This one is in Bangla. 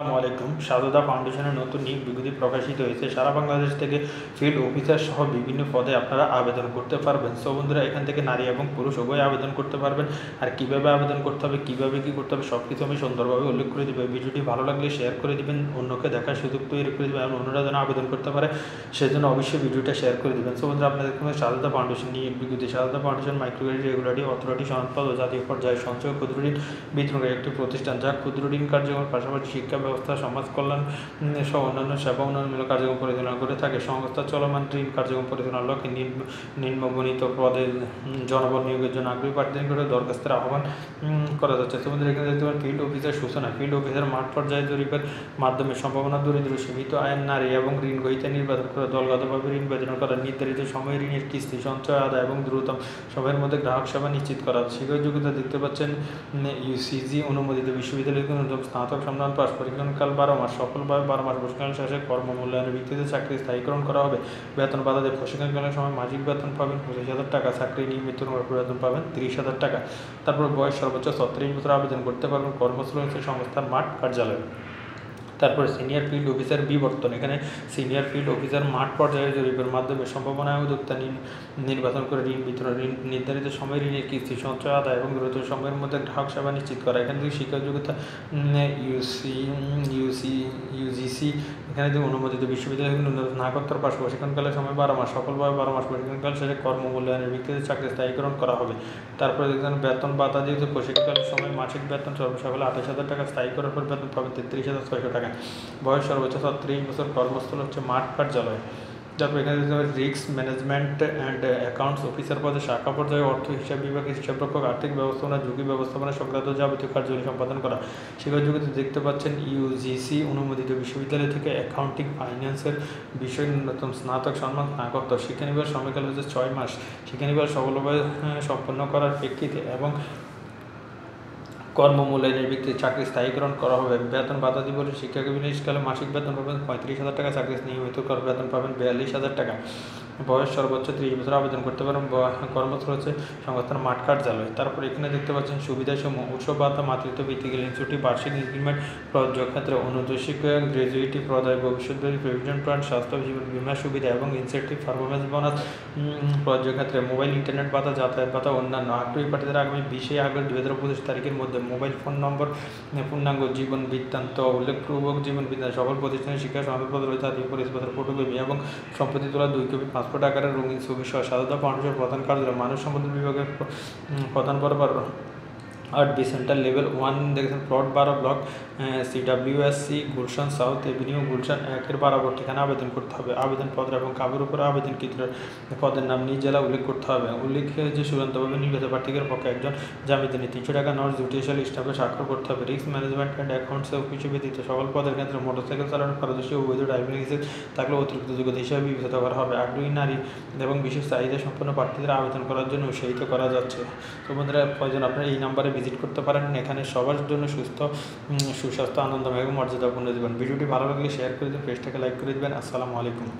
আসসালামু আলাইকুম। স্বাগতা ফাউন্ডেশনের নতুন নিয়োগ বিজ্ঞপ্তি প্রকাশিত হয়েছে। সারা বাংলাদেশ থেকে ফিল্ড অফিসার সহ বিভিন্ন পদে আপনারা আবেদন করতে পারবেন। সো বন্ধুরা, এখান থেকে নারী এবং পুরুষ উভয় আবেদন করতে পারবেন। আর কীভাবে আবেদন করতে হবে, কীভাবে কী করতে হবে, সব কিছু আমি সুন্দরভাবে উল্লেখ করে দেবো। ভিডিওটি ভালো লাগলে শেয়ার করে দেবেন, অন্যকে দেখার সুযোগ তৈরি করে দেবেন এবং অন্যরা যেন আবেদন করতে পারে সেজন্য অবশ্যই ভিডিওটা শেয়ার করে দেবেন। সো বন্ধুরা, আপনাদের স্বাগতা ফাউন্ডেশন নিয়োগ বিজ্ঞপ্তি। Swagata foundation microcredit regulatory authority সনদপত্র ও জাতীয় পর্যায়ে সঞ্চয় ক্ষুদ্র ঋণ বিতরণের একটি প্রতিষ্ঠান, যা ক্ষুদ্র ঋণ কার্যক্রমের পাশাপাশি শিক্ষা ব্যবস্থা, সমাজ কল্যাণ সহ অন্যান্য সেবা উন্নয়নমূলক কার্যক্রম পরিচালনা করে থাকে। সংস্থা চলমান ঋণ কার্যক্রম পরিচালনার লক্ষ্যে নিম্নবর্ণিত পদে জনবল নিয়োগের জন্য আগ্রহী প্রার্থীদের করে দরখাস্তের আহ্বান করা যাচ্ছে। তোমাদের এখানে দেখতে পারেন ফিল্ড অফিসার সূচনা। ফিল্ড অফিসার মাঠ পর্যায়ে জরিপের মাধ্যমে সম্ভাবনা দরিদ্র, সীমিত আয়ের নারী এবং ঋণ গ্রহীতা নির্বাচন করে দলগতভাবে ঋণ বিতরণ করা, নির্ধারিত সময়ে ঋণের কিস্তি সঞ্চয় আদায় এবং দ্রুততম সময়ের মধ্যে গ্রাহক সেবা নিশ্চিত করা। শিক্ষক যোগ্যতা দেখতে পাচ্ছেন ইউসিজি অনুমোদিত বিশ্ববিদ্যালয়ের ন্যূনতম স্নাতক সম্মান পাস, পরীক্ষণকাল 12 মাস, সফলভাবে 12 মাস প্রশিক্ষণ শেষে কর্মমূল্যায়নের ভিত্তিতে চাকরি স্থায়ীকরণ করা হবে। বেতন বাধা দিয়ে প্রশিক্ষণকালীন সময় মাসিক বেতন পাবেন 25,000 টাকা, চাকরি নিয়মিত বেতন পাবেন 30,000 টাকা। তারপর বয়স সর্বোচ্চ 36 বছর, আবেদন করতে পারবেন। কর্মস্থল হচ্ছে সংস্থার মাঠ কার্যালয়। তারপর সিনিয়র ফিল্ড অফিসার বিবর্তন। এখানে সিনিয়র ফিল্ড অফিসার মাঠ পর্যায়ে জরিপের মাধ্যমে সম্ভাবনা উদ্যোক্তা নির্বাচন করে ঋণ বিতরণ, ঋণ নির্ধারিত সময় ঋণের কিস্তি সঞ্চয় আদায় এবং দ্রুত সময়ের মধ্যে গ্রাহক সেবা নিশ্চিত করা। এখান থেকে শিক্ষা যোগ্যতা ইউজিসি এখানে যে অনুমোদিত বিশ্ববিদ্যালয় স্নাতকোত্তর পাস, প্রশিক্ষণকালের সময় 12 মাস, সফলভাবে 12 মাস প্রশিক্ষণকাল শেষে কর্মমূল্যায়নের ভিত্তিতে চাকরি স্থায়ীকরণ করা হবে। তারপরে দেখবেন বেতন ভাতা যেহেতু প্রশিক্ষণকালের সময় মাসিক বেতন সর্বসকলে 28,000 টাকা, স্থায়ী করার পর বেতন পাবেন 33,600 টাকা। বয়স সর্বোচ্চ 36 বছর, কর্মস্থল হচ্ছে মাঠ কার্যালয়। তারপর এখানে risk management and accounts officer পদে শাখা পর্যায়ে অর্থ হিসাব বিভাগে হিসাবরক্ষক, আর্থিক ব্যবস্থাপনা, ঝুঁকি ব্যবস্থাপনা সংক্রান্ত যাবতীয় কার্যাবলী সম্পাদন করা। শিক্ষা যোগ্যতা দেখতে পাচ্ছেন ইউজিসি অনুমোদিত বিশ্ববিদ্যালয় থেকে অ্যাকাউন্টিং ফাইন্যান্সের বিষয় ন্যূনতম স্নাতক সম্মান স্নাতকোত্তর। শিক্ষানিবাস সময়কাল হচ্ছে 6 মাস। শিক্ষানিবাস সফলভাবে সম্পন্ন করার প্রেক্ষিতে এবং কর্মমূল্যায়নের ভিত্তিতে চাকরি স্থায়ীকরণ করা হবে। বেতন ভাতা দিবসে শিক্ষা বিনিয়োগকালে মাসিক বেতন পাবেন 35,000 টাকা, চাকরি নিয়মিত বেতন পাবেন 42,000 টাকা। বয়স সর্বোচ্চ 30 বছর, আবেদন করতে পারেন। কর্মস্থল হচ্ছে সংস্থার মাঠ কার্যালয়। তারপর এখানে দেখতে পাচ্ছেন সুবিধাসমূহ: উৎসব ভাতা, মাতৃত্ব ভিত্তিক ইনস্টিটিউট, বার্ষিক ইনক্রিমেন্ট, প্রযোজ্য ক্ষেত্রে অনুদ্দেশিক গ্র্যাজুইটি প্রদায়, ভবিষ্যৎবাদী প্রভিডেন্ট ফান্ড, স্বাস্থ্য জীবন বীমা সুবিধা এবং ইনসেন্টিভ পারফরমেন্স বোনাস, প্রযোজ্য ক্ষেত্রে মোবাইল ইন্টারনেট ভাতা, যাতায়াত ভাতা, অন্যান্য। আগ্রহী প্রার্থীদের আগামী 20 আগস্ট 2025 তারিখের মধ্যে মোবাইল ফোন নম্বর, পূর্ণাঙ্গ জীবন বৃত্তান্ত, উল্লেখপূর্বক জীবন বৃত্তান্ত, সকল প্রতিষ্ঠানের শিক্ষা সনদপত্র, জাতীয় পরিচয়পত্রের ফটোকপি এবং সম্পত্তি তোলা 2 কপি পাসপোর্ট আকারের রঙিন ছবি সহ স্বাগতা ফাউন্ডেশনের প্রধান কার্যালয়, মানব সম্পদ বিভাগের প্রধান বরাবর 8B সেন্টার, লেভেল 1 দেখেছেন, plot 12, block CWSC, Gulshan south avenue, Gulshan 1-এর বরাবর ঠিকানা আবেদন করতে হবে। আবেদনপত্র এবং কাগজের উপরে আবেদনকৃত পদের নাম, নিজ জেলা উল্লেখ করতে হবে। উল্লেখ্য যে চূড়ান্তভাবে নির্বাচিত প্রার্থীদের পক্ষে একজন জামিনদানি 300 টাকা নট জুডিশিয়াল স্টাফে স্বাক্ষর করতে হবে। রিস্ক ম্যানেজমেন্ট অ্যান্ড অ্যাকাউন্টস অফিসে ব্যতীত সকল পদের ক্ষেত্রে মোটরসাইকেল চালানোর পারদর্শী ও বৈধ ড্রাইভিং লাইসেন্স থাকলে অতিরিক্ত যোগ্যতা হিসেবে বিবেচিত করা হবে। আগ্রহী নারী এবং বিশেষ চাহিদা সম্পন্ন প্রার্থীদের আবেদন করার জন্য উৎসাহিত করা যাচ্ছে। তো বন্ধুরা, প্রয়োজন আপনারা এই নাম্বারে ভিজিট করতে পারেন। এখানে সবার জন্য সুস্বাস্থ্য, আনন্দময় এবং মর্যাদাপূর্ণ জীবন। ভিডিওটি ভালো লাগলে শেয়ার করে দেবেন, পেজটাকে লাইক করে দেবেন। আসসালামু আলাইকুম।